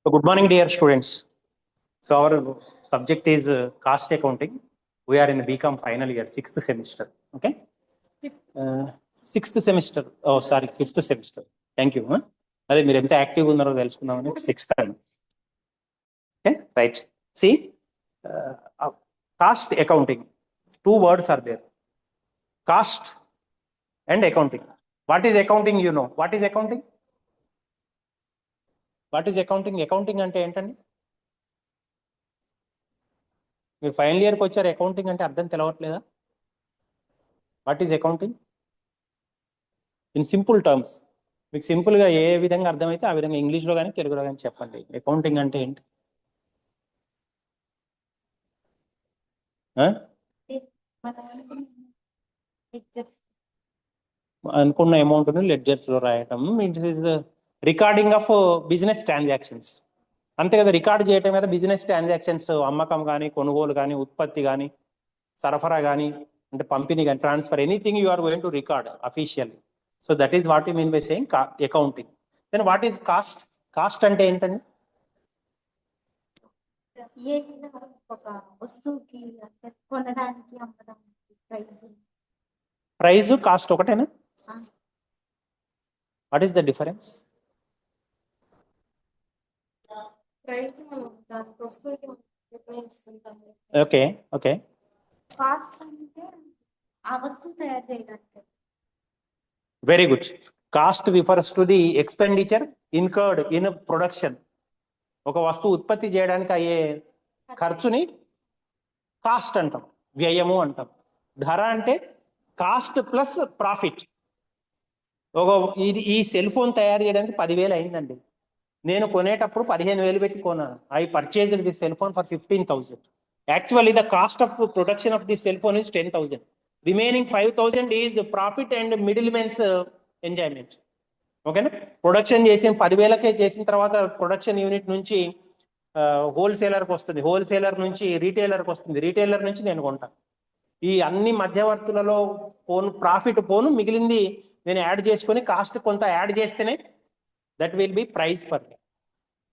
So good morning, dear students. So our subject is cost accounting. We are in the BCom final year, 6th semester. Okay. 6th semester. Oh, sorry, 5th semester. Thank you. అదే మీరు ఎంత active ఉన్నారో తెలుసుకుందామని 6th అని. Okay, right. See, cost accounting. Two words are there. Cost and accounting. What is accounting? You know. What is accounting? What is accounting? Accounting అంటే ఏంటండి? మీరు final ఇయర్కి వచ్చారు, అకౌంటింగ్ అంటే అర్థం తెలవట్లేదా? What is accounting in simple terms? మీకు సింపుల్గా ఏ విధంగా అర్థమైతే ఆ విధంగా ఇంగ్లీష్లో కానీ తెలుగులో కానీ చెప్పండి. అకౌంటింగ్ అంటే ఏంటి? అనుకున్న అమౌంట్ని లెడ్జర్స్లో రాయటం. It is recording of business transactions. అంతే కదా, రికార్డ్ చేయటం కదా బిజినెస్ ట్రాన్సాక్షన్స్. అమ్మకం కానీ, కొనుగోలు కానీ, ఉత్పత్తి కానీ, సరఫరా కానీ, అంటే పంపిణీ కానీ, transfer, anything you are going to record officially. So that is what you mean by saying accounting. Then what is cost? Cost అంటే ఏంటండి? ప్రైస్ కాస్ట్ ఒకటేనా? What is the difference? Okay okay. Very good. Cost refers to the expenditure incurred in production. ఒక వస్తువు ఉత్పత్తి చేయడానికి అయ్యే ఖర్చుని cost అంటాం, వ్యయము అంటాం. ధర అంటే కాస్ట్ ప్లస్ ప్రాఫిట్. ఈ సెల్ ఫోన్ తయారు చేయడానికి 10,000 అయిందండి. నేను కొనేటప్పుడు 15,000 పెట్టి కొన్నాను. I purchased the cell phone for 15,000. Actually the cost of production of the cell phone is 10,000. Remaining 5,000 is profit and middle men's enjoyment. ఓకేనా? ప్రొడక్షన్ చేసిన 10,000కే చేసిన తర్వాత ప్రొడక్షన్ యూనిట్ నుంచి హోల్సేలర్కి వస్తుంది, హోల్సేలర్ నుంచి రీటైలర్కి వస్తుంది, రీటైలర్ నుంచి నేను కొంటాను. ఈ అన్ని మధ్యవర్తులలో పోను ప్రాఫిట్ పోను, మిగిలింది నేను యాడ్ చేసుకొని కాస్ట్ కొంత యాడ్ చేస్తేనే that will be price for me.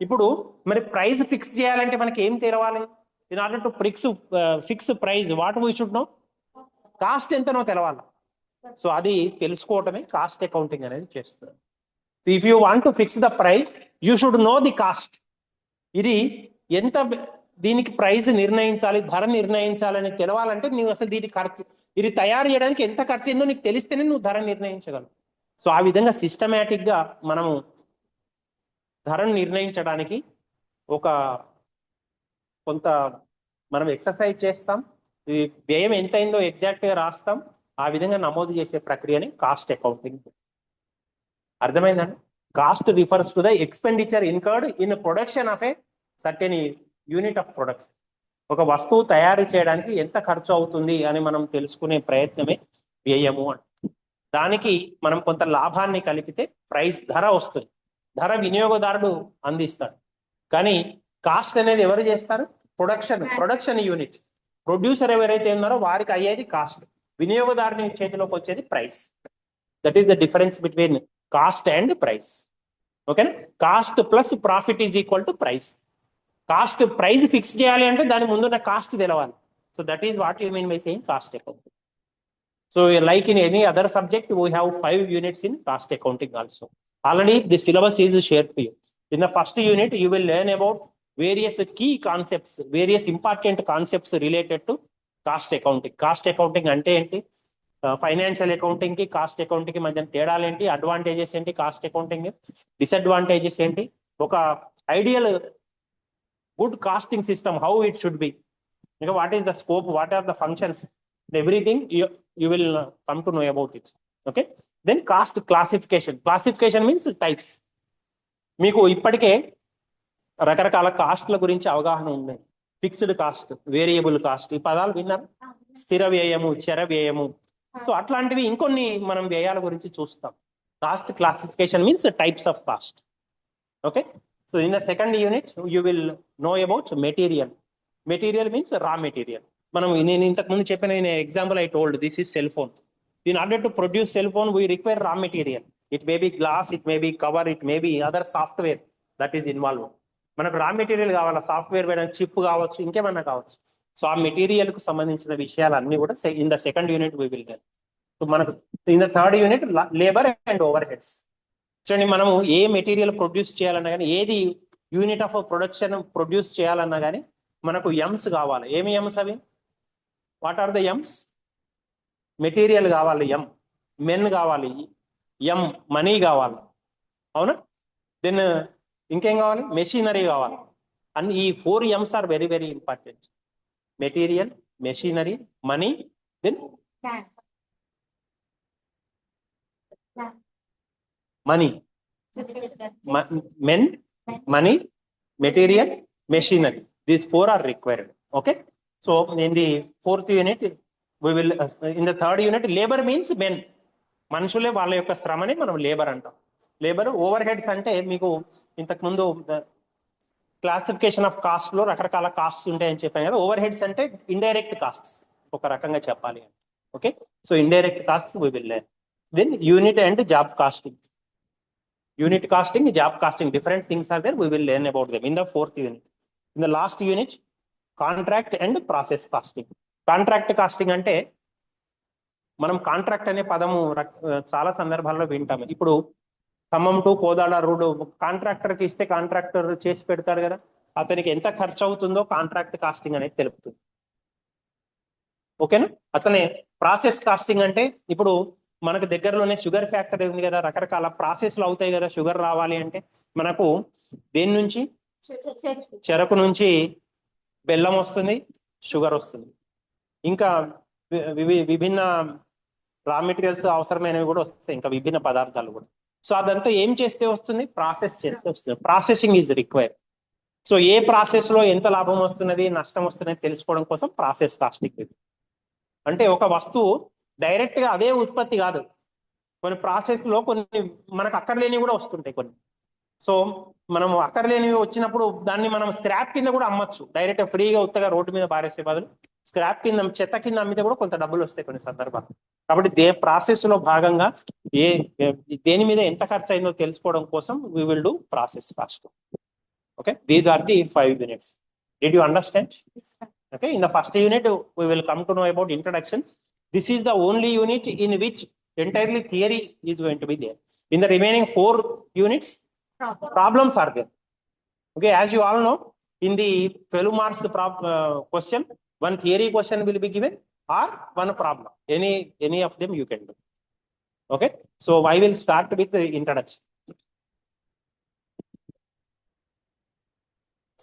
ఇప్పుడు మరి ప్రైస్ ఫిక్స్ చేయాలంటే మనకి ఏం తెలవాలి? In order to fix price what we should know? Cost ఎంతనో తెలవాలి. సో అది తెలుసుకోవటమే కాస్ట్ అకౌంటింగ్ అనేది చేస్తుంది. So if you want to fix the price you should know the cost. ఇది ఎంత, దీనికి ప్రైస్ నిర్ణయించాలి, ధర నిర్ణయించాలని తెలవాలంటే నువ్వు అసలు దీని ఖర్చు, ఇది తయారు చేయడానికి ఎంత ఖర్చు అయిందో నీకు తెలిస్తేనే నువ్వు ధర నిర్ణయించగలవు. సో ఆ విధంగా సిస్టమేటిక్గా మనము ధరను నిర్ణయించడానికి కొంత మనం ఎక్సర్సైజ్ చేస్తాం. ఈ వ్యయం ఎంత అయిందో ఎగ్జాక్ట్గా రాస్తాం. ఆ విధంగా నమోదు చేసే ప్రక్రియని కాస్ట్ అకౌంటింగ్. అర్థమైందండి? Cost refers to the expenditure incurred in production of a certain unit of production. ఒక వస్తువు తయారు చేయడానికి ఎంత ఖర్చు అవుతుంది అని మనం తెలుసుకునే ప్రయత్నమే వ్యయము అని. దానికి మనం కొంత లాభాన్ని కలిపితే ప్రైస్, ధర వస్తుంది. ధర వినియోగదారుడు అందిస్తాడు. కానీ కాస్ట్ అనేది ఎవరు చేస్తారు? Production unit. ప్రొడ్యూసర్ ఎవరైతే ఉన్నారో వారికి అయ్యేది కాస్ట్, వినియోగదారుని చేతిలోకి వచ్చేది price. That is the difference between cost and price. ఓకేనా? Cost plus profit is equal to price. Cost, price fix చేయాలి అంటే దాని ముందున్న కాస్ట్ తెలవాలి. So that is what you mean by saying cost accounting. So like in any other subject, we have 5 units in cost accounting also. Already the syllabus is shared to you. In the first unit, you will learn about various key concepts, various important concepts related to cost accounting. Cost accounting ante enti, financial accounting ki cost accounting ki madhya tedal enti, advantages enti cost accounting, disadvantages enti, oka ideal good costing system, how it should be, what is the scope, what are the functions, everything you will come to know about it. Okay, then cost classification means types. మీకు ఇప్పటికే రకరకాల కాస్ట్ల గురించి అవగాహన ఉంది. Fixed cost, variable cost, ఈ పదాలు విన్నారు. స్థిర వ్యయము, చర వ్యయము. సో అట్లాంటివి ఇంకొన్ని మనం వ్యయాల గురించి చూస్తాం. Cost classification means types of cost. Okay, so in the second unit you will know about material. Material means raw material. నేను ఇంతకు ముందు చెప్పిన example I told this is cell phone. In order to produce cell phone we require raw material. It may be glass, it may be cover, it may be other software that is involved. మనకు raw material కావాలా, software వేయడానికి chip కావచ్చు, ఇంకేమన్నా కావచ్చు. So ఆ material కు సంబంధించిన విషయాలన్నీ కూడా in the second unit we will learn. So మనకు in the third unit labour and overheads. చూడండి, మనము ఏ మెటీరియల్ ప్రొడ్యూస్ చేయాలన్నా కానీ, ఏది యూనిట్ ఆఫ్ ప్రొడక్షన్ ప్రొడ్యూస్ చేయాలన్నా కానీ మనకు ఎమ్స్ కావాలి. ఏమి ఎమ్స్ అవి? What are the Ms? Material కావాలి ఎం, మెన్ కావాలి ఎం, మనీ కావాలి, అవునా? దెన్ ఇంకేం కావాలి? మెషినరీ కావాలి. అండ్ ఈ 4 Ms are very very important. Material, machinery, money, then money, men, money, material, machinery. These 4 are required. Okay. So in the 4th unit, we will in the 3rd unit, labor means men. మనుషులే వాళ్ళ యొక్క శ్రమని మనం labour అంటాం. Labour. Over heads అంటే మీకు ఇంతకు ముందు క్లాసిఫికేషన్ ఆఫ్ కాస్ట్ లో రకరకాల కాస్ట్స్ ఉంటాయని చెప్పాను కదా. ఓవర్ హెడ్స్ అంటే ఇండైరెక్ట్ కాస్ట్స్ ఒక రకంగా చెప్పాలి. Okay. So indirect costs we will learn. Then unit and job costing. Unit costing, job costing, different things are there. We will learn about them in the 4th unit. In the last unit, contract and process costing. Contract costing అంటే మనం contract అనే పదము చాలా సందర్భాల్లో వింటాము. ఇప్పుడు Khammam to Kodad road కాంట్రాక్టర్కి ఇస్తే contractor చేసి పెడతాడు కదా, అతనికి ఎంత ఖర్చు అవుతుందో కాంట్రాక్ట్ కాస్టింగ్ అనేది తెలుపుతుంది. ఓకేనా? అతనే ప్రాసెస్ కాస్టింగ్ అంటే ఇప్పుడు మనకు దగ్గరలోనే షుగర్ ఫ్యాక్టరీ ఉంది కదా, రకరకాల ప్రాసెస్లు అవుతాయి కదా షుగర్ రావాలి అంటే. మనకు దేని నుంచి? చెరకు నుంచి బెల్లం వస్తుంది, షుగర్ వస్తుంది, ఇంకా విభిన్న రా మెటీరియల్స్ అవసరమైనవి కూడా వస్తాయి, ఇంకా విభిన్న పదార్థాలు కూడా. సో అదంతా ఏం చేస్తే వస్తుంది? ప్రాసెస్ చేస్తే వస్తుంది. Processing is required. So A process లో ఎంత లాభం వస్తున్నది, నష్టం వస్తున్నది తెలుసుకోవడం కోసం ప్రాసెస్ కాస్టింగ్. అంటే ఒక వస్తువు డైరెక్ట్ గా అదే ఉత్పత్తి కాదు, కొన్ని ప్రాసెస్ లో కొన్ని మనకు అక్కర్లేనివి కూడా వస్తుంటాయి కొన్ని. సో మనం అక్కర్లేనివి వచ్చినప్పుడు దాన్ని మనం స్క్రాప్ కింద కూడా అమ్మచ్చు. డైరెక్ట్ ఫ్రీగా ఉత్తగా రోడ్డు మీద పారేసే బదులు స్క్రాప్ కింద, చెత్త కింద అమ్మితే కూడా కొంత డబ్బులు వస్తాయి కొన్ని సందర్భాలు. కాబట్టి ప్రాసెస్ లో భాగంగా దేని మీద ఎంత ఖర్చు అయిందో తెలుసుకోవడం కోసం we will do process cost. Okay. These are the 5 units. Did you understand? Okay. In the first unit, we will come to know about introduction. This is the only unit in which entirely theory is going to be there. In the remaining 4 units, problems are there. Okay. As you all know, in the Pelumars question, one theory question will be given or one problem. Any of them you can do. Okay. So I will start with the introduction.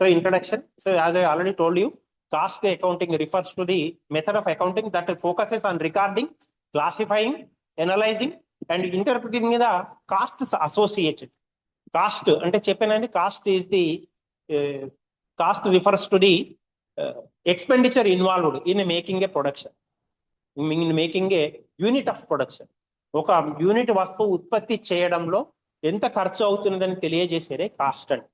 So introduction. So as I already told you, cost accounting refers to the method of accounting that focuses on recording, classifying, analyzing and interpreting the costs associated. Cost అంటే చెప్పానండి, cost is the cost refers to the expenditure involved in making a production, in making a unit of production. ఒక unit వస్తువు ఉత్పత్తి చేయడంలో ఎంత ఖర్చు అవుతున్నదని తెలియజేసేదే కాస్ట్ అండి.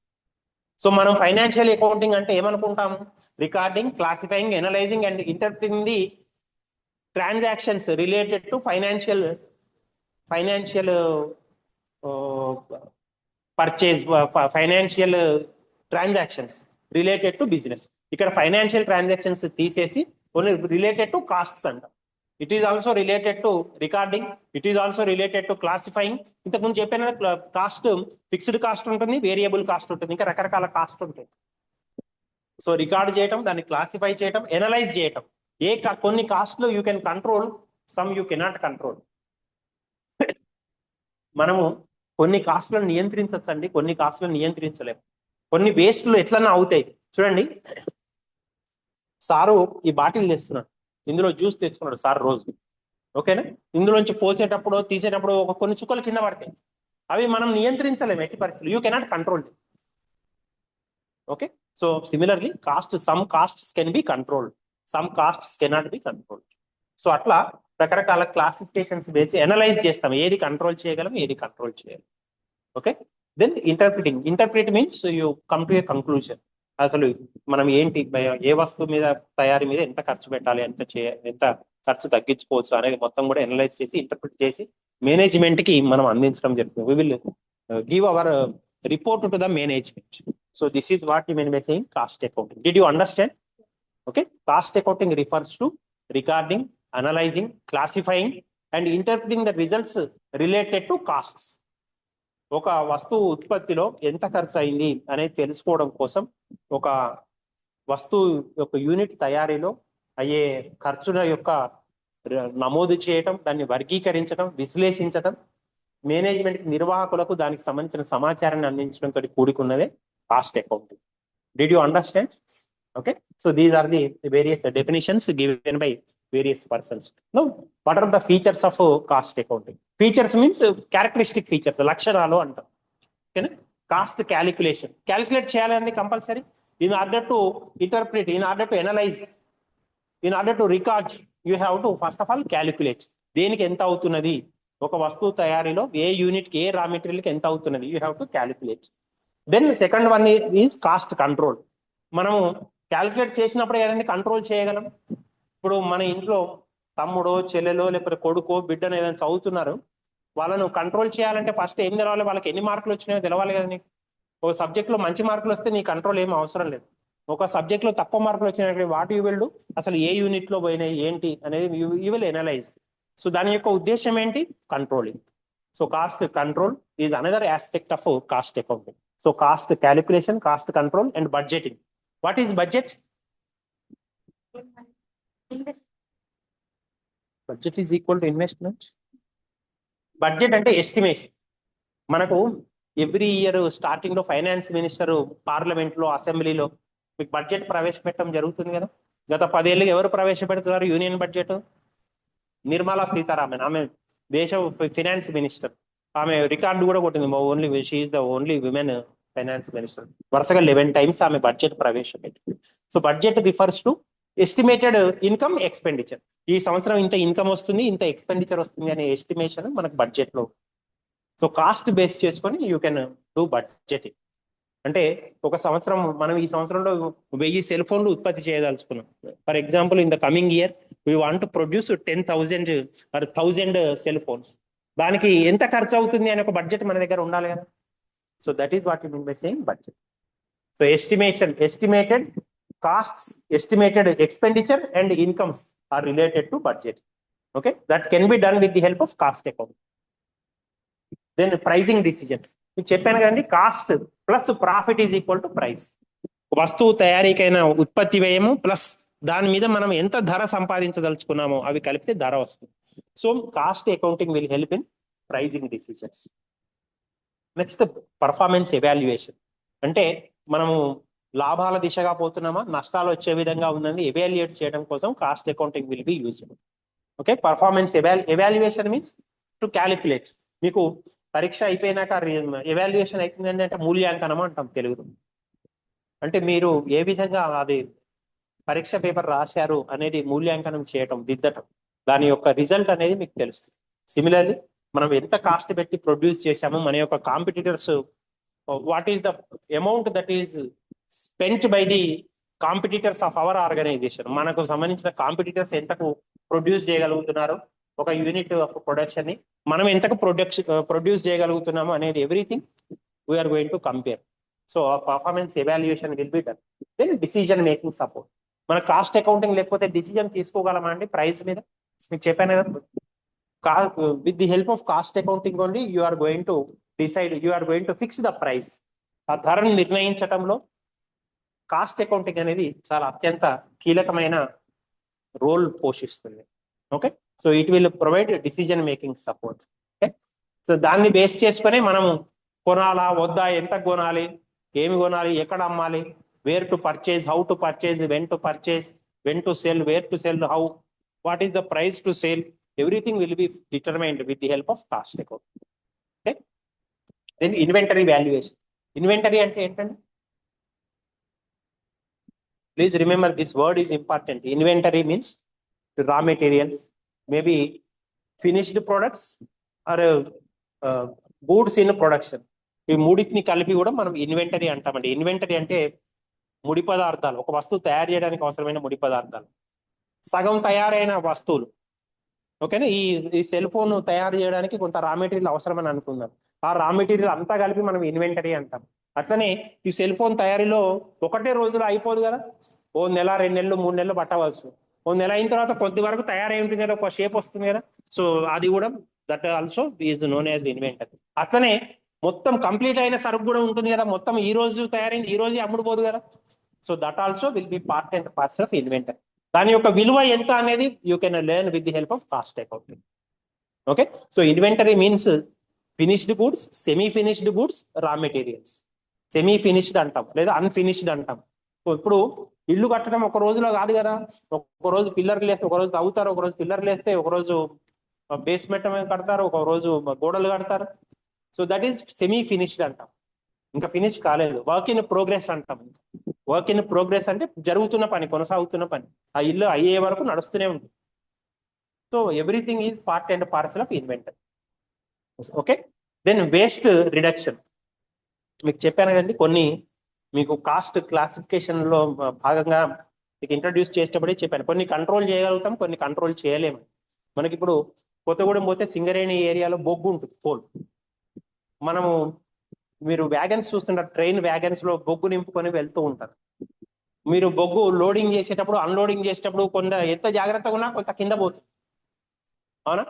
సో మనం ఫైనాన్షియల్ అకౌంటింగ్ అంటే ఏమనుకుంటాము? Recording, classifying, analysing and interpreting the transactions related to financial purchase, financial transactions related to business. ఇక్కడ ఫైనాన్షియల్ ట్రాన్సాక్షన్స్ తీసేసి ఓన్లీ రిలేటెడ్ టు కాస్ట్స్ అంటాం. It is also related to recording, it is also related to classifying. ఇంతకుముందు చెప్పిన cost fixed cost ఉంటుంది, variable cost ఉంటుంది, ఇంకా రకరకాల cost ఉంటాయి. సో రికార్డ్ చేయటం, దాన్ని క్లాసిఫై చేయటం, ఎనలైజ్ చేయటం. కొన్ని కాస్ట్లు you can control, some you cannot control. మనము కొన్ని కాస్ట్లను నియంత్రించవచ్చండి, కొన్ని కాస్ట్లను నియంత్రించలేము. కొన్ని వేస్ట్లు ఎట్లన్నా అవుతాయి. చూడండి, సారు ఈ బాటిల్ తెస్తున్నాడు, ఇందులో జ్యూస్ తెచ్చుకున్నాడు సార్ రోజు. ఓకేనా? ఇందులోంచి పోసేటప్పుడు తీసేటప్పుడు కొన్ని చుక్కలు కింద పడతాయి. అవి మనం నియంత్రించలేము ఎట్టి పరిస్థితులు. You cannot control. Okay. So similarly some costs can be controlled, some costs cannot be controlled. So అట్లా రకరకాల క్లాసిఫికేషన్స్ వేసి అనలైజ్ చేస్తాం, ఏది కంట్రోల్ చేయగలం, ఏది కంట్రోల్ చేయగలం. Okay. Then interpret means you come to a conclusion. అసలు మనం ఏంటి, ఏ వస్తువు మీద, తయారీ మీద ఎంత ఖర్చు పెట్టాలి, ఎంత ఖర్చు తగ్గించుకోవచ్చు అనేది మొత్తం కూడా అనలైజ్ చేసి ఇంటర్ప్రిట్ చేసి మేనేజ్మెంట్ కి మనం అందించడం జరుగుతుంది. We will give our report to the management. So this is what we mean by saying cost accounting. Did you understand? Okay. Cost accounting refers to recording, analyzing, classifying, and interpreting the results related to costs. ఒక వస్తువు ఉత్పత్తిలో ఎంత ఖర్చు అయింది అనేది తెలుసుకోవడం కోసం ఒక వస్తువు యొక్క యూనిట్ తయారీలో అయ్యే ఖర్చుల యొక్క నమోదు చేయటం, దాన్ని వర్గీకరించడం, విశ్లేషించడం, మేనేజ్మెంట్ నిర్వాహకులకు దానికి సంబంధించిన సమాచారాన్ని అందించడంతో కూడుకున్నదే cost accounting. Did you understand? Okay, so these are the various definitions given by various persons. Now, what are the features of cost accounting? Features means characteristic features, లక్షణాలు అంటాం. ఓకేనా? కాస్ట్ క్యాలిక్యులేషన్, క్యాలిక్యులేట్ చేయాలని compulsory. In order to interpret, in order to analyse, in order to record, you have to first of all calculate. దేనికి ఎంత అవుతున్నది, ఒక వస్తువు తయారీలో ఏ యూనిట్కి ఏ రా మెటీరియల్కి ఎంత అవుతున్నది, you have to calculate. Then second one is cost control. మనము క్యాలిక్యులేట్ చేసినప్పుడు ఏదైనా కంట్రోల్ చేయగలం. ఇప్పుడు మన ఇంట్లో తమ్ముడో చెల్లెలో లేకపోతే కొడుకో బిడ్డను ఏదైనా చదువుతున్నారు, వాళ్ళను కంట్రోల్ చేయాలంటే ఫస్ట్ ఏం తెలవాలి, వాళ్ళకి ఎన్ని మార్కులు వచ్చినాయో తెలవాలి కదా నీకు. ఒక సబ్జెక్ట్లో మంచి మార్కులు వస్తే నీ కంట్రోల్ ఏం అవసరం లేదు. ఒక సబ్జెక్ట్లో తక్కువ మార్కులు వచ్చినట్టు వాట్ యూ విల్ డు, అసలు ఏ యూనిట్లో పోయినాయి ఏంటి అనేది యూ విల్ ఎనలైజ్. సో దాని యొక్క ఉద్దేశం ఏంటి, controlling. So cost control is another aspect of cost accounting. So cost calculation, cost control and budgeting. What is budget? Budget is equal to investment. Budget అంటే ఎస్టిమేషన్. మనకు every year starting లో finance minister parliament లో, అసెంబ్లీలో మీకు budget ప్రవేశపెట్టడం జరుగుతుంది కదా. గత 10 ఏళ్ళు ఎవరు ప్రవేశపెడుతున్నారు యూనియన్ బడ్జెట్? నిర్మలా సీతారామన్, ఆమె దేశ ఫైనాన్స్ మినిస్టర్. ఆమె రికార్డు కూడా కొట్టింది, only she is the only women finance minister. వరుసగా 11 times ఆమె బడ్జెట్ ప్రవేశపెట్టింది. So budget refers to estimated income expenditure. ఈ సంవత్సరం ఇంత ఇన్కమ్ వస్తుంది, ఇంత ఎక్స్పెండిచర్ వస్తుంది అనే ఎస్టిమేషన్ మనకు బడ్జెట్ లో. సో కాస్ట్ బేస్ చేసుకొని యూ కెన్ డూ బడ్జెటింగ్. అంటే ఒక సంవత్సరం మనం ఈ సంవత్సరంలో 1000 సెల్ ఫోన్లు ఉత్పత్తి చేయదలుచుకున్నాం. For example, in the coming year we want to produce 10,000 or 1000 cell phones. దానికి ఎంత ఖర్చు అవుతుంది అనే ఒక బడ్జెట్ మన దగ్గర ఉండాలి కదా. So that is what you mean by saying budget. So estimation, estimated costs, estimated expenditure and incomes are related to budget. Okay, that can be done with the help of cost account. Then pricing decisions. మీకు చెప్పాను కదండి, cost plus profit is equal to price. వస్తువు తయారీకైన ఉత్పత్తి వ్యయము plus దాని మీద మనం ఎంత ధర సంపాదించదలుచుకున్నామో అవి కలిపితే ధర వస్తుంది. So cost accounting will help in pricing decisions. Next performance evaluation. అంటే మనము లాభాల దిశగా పోతున్నామా, నష్టాలు వచ్చే విధంగా ఉందని ఎవాల్యుయేట్ చేయడం కోసం cost accounting will be useful. Okay, performance evaluation means to calculate. మీకు పరీక్ష అయిపోయినాక ఎవాల్యుయేషన్ అవుతుందండి అంటే మూల్యాంకనం అంటాం తెలుగులో. అంటే మీరు ఏ విధంగా అది పరీక్ష పేపర్ రాశారు అనేది మూల్యాంకనం చేయటం, దిద్దటం, దాని యొక్క రిజల్ట్ అనేది మీకు తెలుస్తుంది. సిమిలర్లీ మనం ఎంత కాస్ట్ పెట్టి ప్రొడ్యూస్ చేశామో మన యొక్క competitors, what is the amount that is spent by the competitors of our organisation. మనకు సంబంధించిన కాంపిటీటర్స్ ఎంతకు ప్రొడ్యూస్ చేయగలుగుతున్నారు ఒక యూనిట్ ఆఫ్ ప్రొడక్షన్ ని, మనం ఎంతకు ప్రొడ్యూస్ చేయగలుగుతున్నాము అనేది everything we are going to compare. So performance evaluation will be done. Then decision making support. మన కాస్ట్ అకౌంటింగ్ లేకపోతే డిసిజన్ తీసుకోగలమా అండి ప్రైస్ మీద? మీకు చెప్పాను కదా, with the help of cost accounting only you are going to decide, you are going to fix the price. ఆ ధరను నిర్ణయించడంలో కాస్ట్ అకౌంటింగ్ అనేది చాలా అత్యంత కీలకమైన రోల్ పోషిస్తుంది. Okay, so it will provide decision making support. Okay, so దాన్ని base చేసుకుని మనము కొనాలా వద్దా, ఎంత కొనాలి, ఏమి కొనాలి, ఎక్కడ అమ్మాలి, where to purchase, how to purchase, when to purchase, when to sell, where to sell, how, what is the price to sale, everything will be determined with the help of cost account. Okay, then inventory valuation. Inventory ante entandi, please remember this word is important. Inventory means the raw materials, maybe finished products or goods in production. ఈ మూడింటిని కలిపి కూడా మనం inventory అంటామండి. Inventory అంటే ముడి పదార్థాలు, ఒక వస్తువు తయారు చేయడానికి అవసరమైన ముడి పదార్థాలు, సగం తయారైన వస్తువులు. ఓకేనా, ఈ సెల్ ఫోన్ తయారు చేయడానికి కొంత రా మెటీరియల్ అవసరమని అనుకుందాం. ఆ రా మెటీరియల్ అంతా కలిపి మనం ఇన్వెంటరీ అంటాం. అట్లనే ఈ సెల్ ఫోన్ తయారీలో ఒకటే రోజులో అయిపోదు కదా, ఓ నెల 2 నెలలు 3 నెలలు పట్టవచ్చు. ఓ నెల అయిన తర్వాత కొద్ది వరకు తయారై ఉంటుంది కదా, ఒక షేప్ వస్తుంది కదా. సో అది కూడా that also is known as inventor. అట్లనే మొత్తం కంప్లీట్ అయిన సరుకు కూడా ఉంటుంది కదా, మొత్తం ఈ రోజు తయారైంది ఈ రోజే అమ్ముడు పోదు కదా. So that also will be part and parts of inventor. దాని యొక్క విలువ ఎంత అనేది you can learn with the help of cost accounting. Okay, so inventory means finished goods, semi finished goods, raw materials. Semi finished అంటాం లేదా unfinished అంటాం. So ఇప్పుడు ఇల్లు కట్టడం ఒక రోజులో కాదు కదా, ఒక రోజు పిల్లర్లు వేస్తే, ఒక రోజు తవ్వుతారు, ఒక రోజు పిల్లర్లు వేస్తే, ఒక రోజు బేస్మెంట్ కడతారు, ఒక రోజు గోడలు కడతారు. So that is semi finished అంటాం. ఇంకా ఫినిష్ కాలేదు, వర్క్ ఇన్ ప్రోగ్రెస్ అంటాం. వర్క్ ఇన్ ప్రోగ్రెస్ అంటే జరుగుతున్న పని, కొనసాగుతున్న పని, ఆ ఇల్లు అయ్యే వరకు నడుస్తూనే ఉంటుంది. So everything is part and parcel of inventor. Okay, then waste reduction. మీకు చెప్పాను కదండి, కొన్ని మీకు కాస్ట్ క్లాసిఫికేషన్ లో భాగంగా మీకు ఇంట్రడ్యూస్ చేసేటప్పుడే చెప్పాను, కొన్ని కంట్రోల్ చేయగలుగుతాం, కొన్ని కంట్రోల్ చేయలేము. మనకి ఇప్పుడు కొత్తగూడెం పోతే సింగరేణి ఏరియాలో బొగ్గు ఉంటుంది, కోల్. మనము మీరు వ్యాగన్స్ చూస్తుంటారు, ట్రైన్ వ్యాగన్స్ లో బొగ్గు నింపుకొని వెళ్తూ ఉంటారు. మీరు బొగ్గు లోడింగ్ చేసేటప్పుడు, అన్లోడింగ్ చేసేటప్పుడు కొంత ఎంత జాగ్రత్తగా ఉన్నా కొంత కింద పోతుంది, అవునా.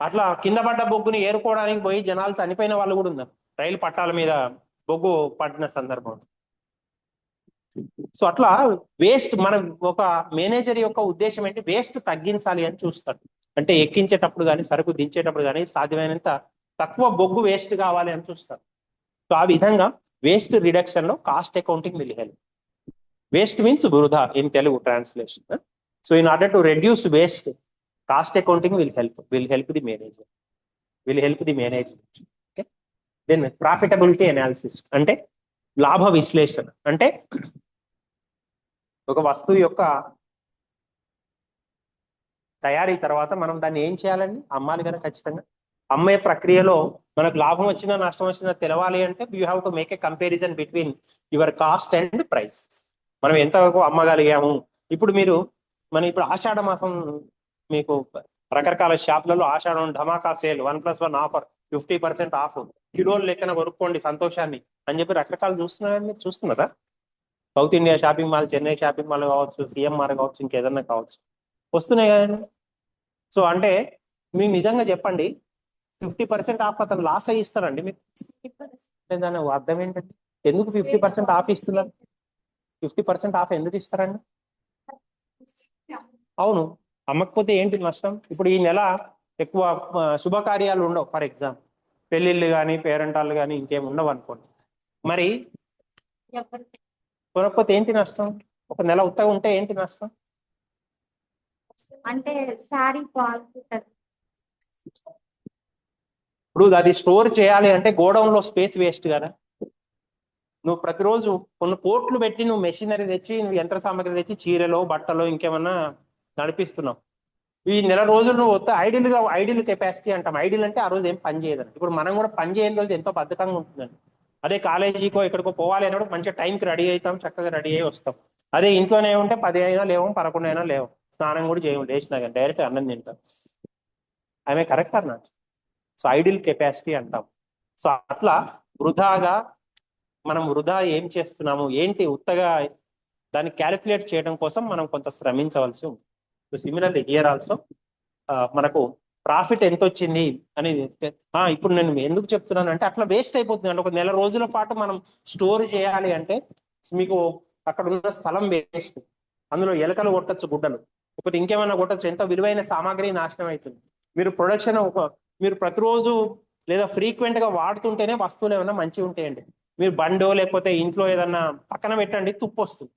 అట్లా కింద పడ్డ బొగ్గుని ఏరుకోవడానికి పోయి జనాలు చనిపోయిన వాళ్ళు కూడా ఉన్నారు, రైలు పట్టాల మీద బొగ్గు పడిన సందర్భం. సో అట్లా వేస్ట్, మన ఒక మేనేజర్ యొక్క ఉద్దేశం ఏంటి, వేస్ట్ తగ్గించాలి అని చూస్తాడు. అంటే ఎక్కించేటప్పుడు కానీ సరుకు దించేటప్పుడు కానీ సాధ్యమైనంత తక్కువ బొగ్గు వేస్ట్ కావాలి అని చూస్తాడు. సో ఆ విధంగా వేస్ట్ రిడక్షన్ లో cost accounting will help. Waste means వృధా in Telugu translation. So in order to reduce waste, cost accounting will help the manager, okay. Then profitability analysis అంటే లాభ విశ్లేషణ. అంటే ఒక వస్తువు యొక్క తయారీ తర్వాత మనం దాన్ని ఏం చేయాలండి, అమ్మాలి కదా ఖచ్చితంగా. అమ్మే ప్రక్రియలో మనకు లాభం వచ్చిందా నష్టం వచ్చిందా తెలవాలి అంటే you have to make a comparison between your cost and price. మనం ఎంతవరకు అమ్మగలిగాము. ఇప్పుడు ఇప్పుడు ఆషాఢ మాసం, మీకు రకరకాల షాపులలో ఆషాఢం ధమాకా సేల్, 1+1 ఆఫర్, 50% ఆఫ్, కిలోలు లెక్కన కొనుక్కోండి సంతోషాన్ని అని చెప్పి రకరకాలు చూస్తున్నారా. South India shopping mall, Chennai shopping mall కావచ్చు, సిఎంఆర్ కావచ్చు, ఇంకేదన్నా కావచ్చు, వస్తున్నాయి కదండి. సో అంటే మీకు నిజంగా చెప్పండి, 50% ఆఫ్ అతను లాస్ అయ్యి ఇస్తారండి మీకు. దాని అర్థం ఏంటంటే, ఎందుకు 50% ఆఫ్ ఇస్తున్నారు? 50% ఆఫ్ ఎందుకు ఇస్తారండి? అవును, అమ్మకపోతే ఏంటి నష్టం? ఇప్పుడు ఈ నెల ఎక్కువ శుభకార్యాలు ఉండవు, ఫర్ ఎగ్జాంపుల్ పెళ్ళిళ్ళు కానీ పేరెంటాళ్ళు కానీ ఇంకేం ఉండవు అనుకోండి, మరి కొనకపోతే ఏంటి నష్టం? ఒక నెల ఉత్తగా ఉంటే ఏంటి నష్టం? అంటే సారీ ఇప్పుడు అది స్టోర్ చేయాలి అంటే గోడౌన్ లో స్పేస్ వేస్ట్ కదా. నువ్వు ప్రతిరోజు కొన్ని కోట్లు పెట్టి నువ్వు మెషినరీ తెచ్చి, నువ్వు యంత్ర సామాగ్రి తెచ్చి చీరలో బట్టలో ఇంకేమన్నా నడిపిస్తున్నావు. ఈ నెల రోజులు నువ్వు వస్తే ఐడిల్ కెపాసిటీ అంటాం. ఐడిల్ అంటే ఆ రోజు ఏం పని చేయదండి. ఇప్పుడు మనం కూడా పని చేయని రోజు ఎంతో బద్ధకంగా ఉంటుందండి. అదే కాలేజీకో ఎక్కడికో పోవాలి అన్నప్పుడు మంచిగా టైంకి రెడీ అవుతాం, చక్కగా రెడీ అయ్యి వస్తాం. అదే ఇంట్లోనే ఉంటే 10 అయినా లేవం, 11 అయినా లేవం, స్నానం కూడా చేయము, లేచినా కానీ డైరెక్ట్ అన్నం తింటాం. ఆమె కరెక్ట్ అన్నా. సో ఐడిల్ కెపాసిటీ అంటాం. సో అట్లా మనం వృధా ఏం చేస్తున్నాము, ఏంటి ఉత్తగా దాన్ని క్యాలిక్యులేట్ చేయడం కోసం మనం కొంత శ్రమించవలసి ఉంది. సో సిమిలర్లీ హియర్ ఆల్సో మనకు ప్రాఫిట్ ఎంత వచ్చింది అని ఇప్పుడు నేను ఎందుకు చెప్తున్నాను అంటే, అట్లా వేస్ట్ అయిపోతుంది అంటే ఒక నెల రోజుల పాటు మనం స్టోర్ చేయాలి అంటే మీకు అక్కడ ఉన్న స్థలం వేస్ట్, అందులో ఎలకలు కొట్టచ్చు, గుడ్డలు, లేకపోతే ఇంకేమైనా కొట్టచ్చు, ఎంతో విలువైన సామాగ్రి నాశనం అవుతుంది. మీరు ప్రతిరోజు లేదా ఫ్రీక్వెంట్ గా వాడుతుంటేనే వస్తువులు ఏమైనా మంచిగా ఉంటాయండి. మీరు బండో లేకపోతే ఇంట్లో ఏదన్నా పక్కన పెట్టండి, తుప్పు వస్తుంది,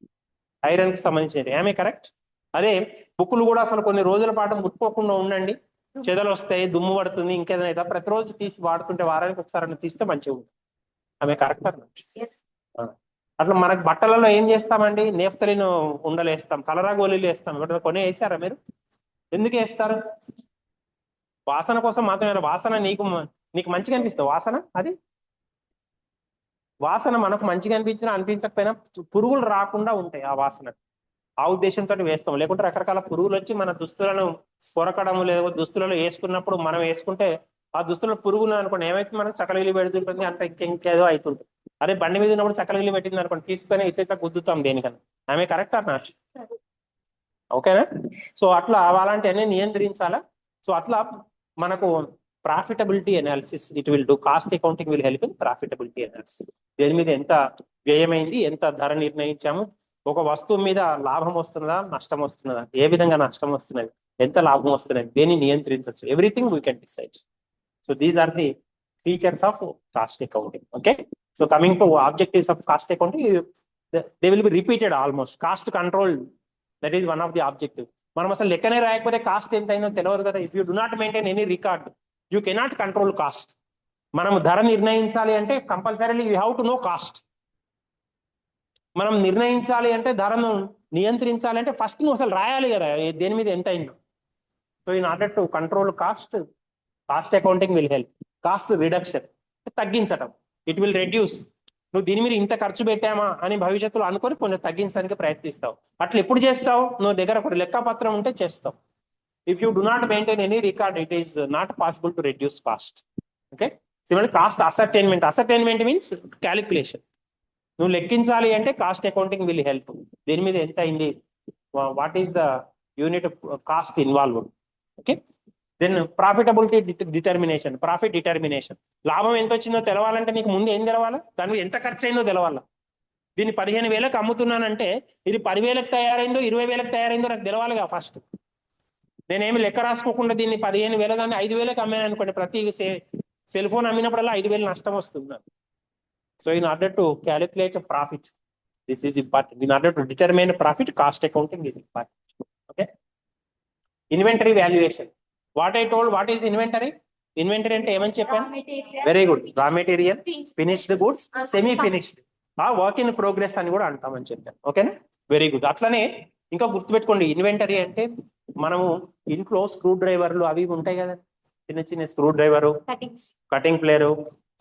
ఐరన్ కి సంబంధించినది. ఏమే కరెక్ట్? అదే బుక్కులు కూడా అసలు కొన్ని రోజుల పాటు ముట్టుకోకుండా ఉండండి, చెదలు వస్తాయి, దుమ్ము పడుతుంది, ఇంకేదైనా అయితే ప్రతిరోజు తీసి వాడుతుంటే వారానికి ఒకసారి తీస్తే మంచిగా ఉంటుంది. ఆమె కరెక్ట్ అన్న. అట్లా మనకు బట్టలలో ఏం చేస్తామండి, నేఫ్తలిన్ ఉండలు వేస్తాం, కలరా గోళీలు వేస్తాం. ఇక్కడ కొని వేసారా మీరు? ఎందుకు వేస్తారు? వాసన కోసం మాత్రమే. వాసన నీకు మంచిగా అనిపిస్తుంది వాసన, అది వాసన మనకు మంచిగా అనిపించినా అనిపించకపోయినా పురుగులు రాకుండా ఉంటాయి ఆ వాసన. ఆ ఉద్దేశంతో వేస్తాం. లేకుంటే రకరకాల పురుగులు వచ్చి మన దుస్తులను కొరకడము, లేదా దుస్తులలో వేసుకున్నప్పుడు మనం వేసుకుంటే ఆ దుస్తుల పురుగులు అనుకోండి ఏమైతే మనకు చకలీలు పెడుతుంటుంది, అంటే ఇంకేదో అవుతుంటుంది. అదే బండి మీద ఉన్నప్పుడు చక్కలు పెట్టింది అనుకోండి, తీసుకొని ఇట్లా గుద్దుతాం దేనికన్నా. ఆమె కరెక్ట్ అన్నా? ఓకేనా? సో అట్లా అలాంటివన్నీ నియంత్రించాలా. సో అట్లా మనకు profitability analysis it will do. Cost accounting will help in profitability analysis. దేని మీద ఎంత వ్యయమైంది, ఎంత ధర నిర్ణయించాము, ఒక వస్తువు మీద లాభం వస్తున్నదా నష్టం వస్తున్నదా, ఏ విధంగా నష్టం వస్తున్నది, ఎంత లాభం వస్తున్నది, దేన్ని నియంత్రించవచ్చు, everything we can decide. So these are the features of cost accounting. Okay, so coming to objectives of cost accounting, they will be repeated almost. Cost control, that is one of the objective. మనం అసలు లెక్కనే రాయకపోతే cost ఎంత అయిందో తెలియదు కదా. If you do not maintain any record you cannot control cost. మనం ధర నిర్ణయించాలి అంటే compulsorily you have to know cost. మనం నిర్ణయించాలి అంటే, ధరను నియంత్రించాలి అంటే ఫస్ట్ నువ్వు అసలు రాయాలి కదా దేని మీద ఎంత అయిందో. So in order to control cost, cost accounting will help. Cost reduction, తగ్గించటం. It will reduce. నువ్వు దీని మీద ఇంత ఖర్చు పెట్టామా అని భవిష్యత్తులో అనుకొని కొంచెం తగ్గించడానికి ప్రయత్నిస్తావు. అట్లా ఎప్పుడు చేస్తావు? నువ్వు దగ్గర ఒక లెక్కపత్రం ఉంటే చేస్తావు. If you do not maintain any record it is not possible to reduce cost. Okay, similar cost ascertainment. Ascertainment means calculation. నువ్వు లెక్కించాలి అంటే కాస్ట్ అకౌంటింగ్ విల్ హెల్ప్. దీని మీద ఎంత అయింది, what is the unit cost involved. Okay, then profitability determination, profit determination. లాభం ఎంత వచ్చిందో తెలవాలంటే నీకు ముందు ఏం తెలవాలా, దాని మీద ఎంత ఖర్చు అయిందో తెలవాలా. దీన్ని 15,000కి అమ్ముతున్నానంటే ఇది 10,000కి తయారైందో 20,000కి తయారైందో నాకు తెలవాలిగా ఫస్ట్. నేనేమి లెక్క రాసుకోకుండా దీన్ని 15,000 దాన్ని 5,000కి అమ్మాను అనుకోండి, ప్రతి సెల్ ఫోన్ అమ్మినప్పుడల్లా 5,000 నష్టం వస్తుంది. So in order to calculate profit, this is important. In order to determine profit, cost accounting is important. Okay, inventory valuation. What I told, what is inventory? Inventory అంటే ఏమని చెప్పాను? Very good. రా material, finished goods, semi finished, work in progress అని కూడా అంటామని చెప్పాను. ఓకేనా, very good. అట్లనే ఇంకా గుర్తుపెట్టుకోండి, ఇన్వెంటరీ అంటే మనము ఇంట్లో స్క్రూ డ్రైవర్లు అవి ఉంటాయి కదా, చిన్న చిన్న screw driver, cutting player,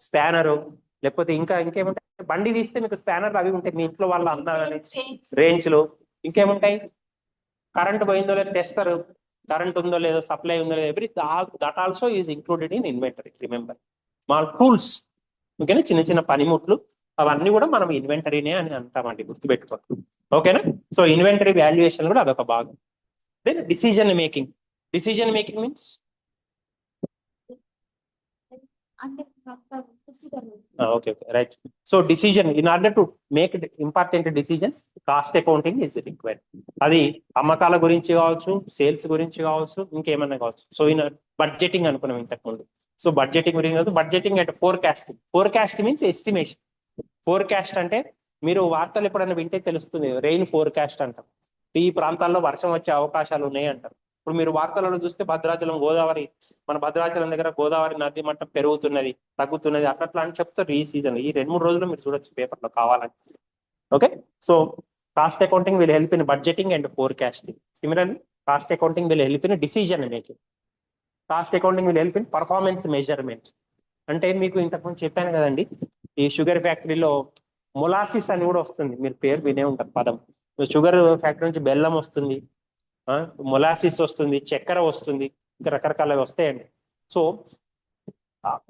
spanner, లేకపోతే ఇంకా ఇంకేముంటాయి, బండి తీస్తే మీకు స్పానర్లు అవి ఉంటాయి మీ ఇంట్లో వాళ్ళ అన్నారని, రేంజ్లు, ఇంకేముంటాయి, కరెంట్ పోయిందో లేదో టెస్టర్, కరెంట్ ఉందో లేదో, సప్లై ఉందో లేదో, every that also is included in inventory. Remember, small tools, ఓకేనా, చిన్న చిన్న పనిముట్లు, అవన్నీ కూడా మనం ఇన్వెంటరీనే అని అంటామండి, గుర్తుపెట్టుకోండి. ఓకేనా, సో ఇన్వెంటరీ వాల్యుయేషన్ కూడా అదొక భాగం. Then decision making. Decision making means okay, right. So decision, in order to make important decisions, cost accounting is required. అది అమ్మకాల గురించి కావచ్చు, సేల్స్ గురించి కావచ్చు, ఇంకేమన్నా కావచ్చు. సో ఇన్ బడ్జెటింగ్ అనుకున్నాం ఇంతకు ముందు. సో బడ్జెటింగ్ గురించి కాదు, బడ్జెటింగ్ అంటే forecasting. Forecast means estimation. Forecast అంటే మీరు వార్తలు ఎప్పుడైనా వింటే తెలుస్తుంది, రెయిన్ ఫోర్కాస్ట్ అంటాం. ఈ ప్రాంతాల్లో వర్షం వచ్చే అవకాశాలు ఉన్నాయి అంటారు. ఇప్పుడు మీరు వార్తలలో చూస్తే భద్రాచలం గోదావరి, మన భద్రాచలం దగ్గర గోదావరి నది మట్టం పెరుగుతున్నది, తగ్గుతున్నది, అట్లా అని చెప్తారు. ఈ సీజన్, ఈ 2-3 రోజులు మీరు చూడొచ్చు పేపర్లో కావాలంటే. Okay, so cost accounting will help in budgeting and forecasting. Similarly cost accounting will help in decision making. Cost accounting will help in performance measurement. అంటే మీకు ఇంతకుముందు చెప్పాను కదండి, ఈ షుగర్ ఫ్యాక్టరీలో మొలాసిస్ అని కూడా వస్తుంది, మీరు పేరు వినే ఉంటారు పదం. షుగర్ ఫ్యాక్టరీ నుంచి బెల్లం వస్తుంది, మొలాసిస్ వస్తుంది, చక్కెర వస్తుంది, ఇంకా రకరకాలవి వస్తాయండి. సో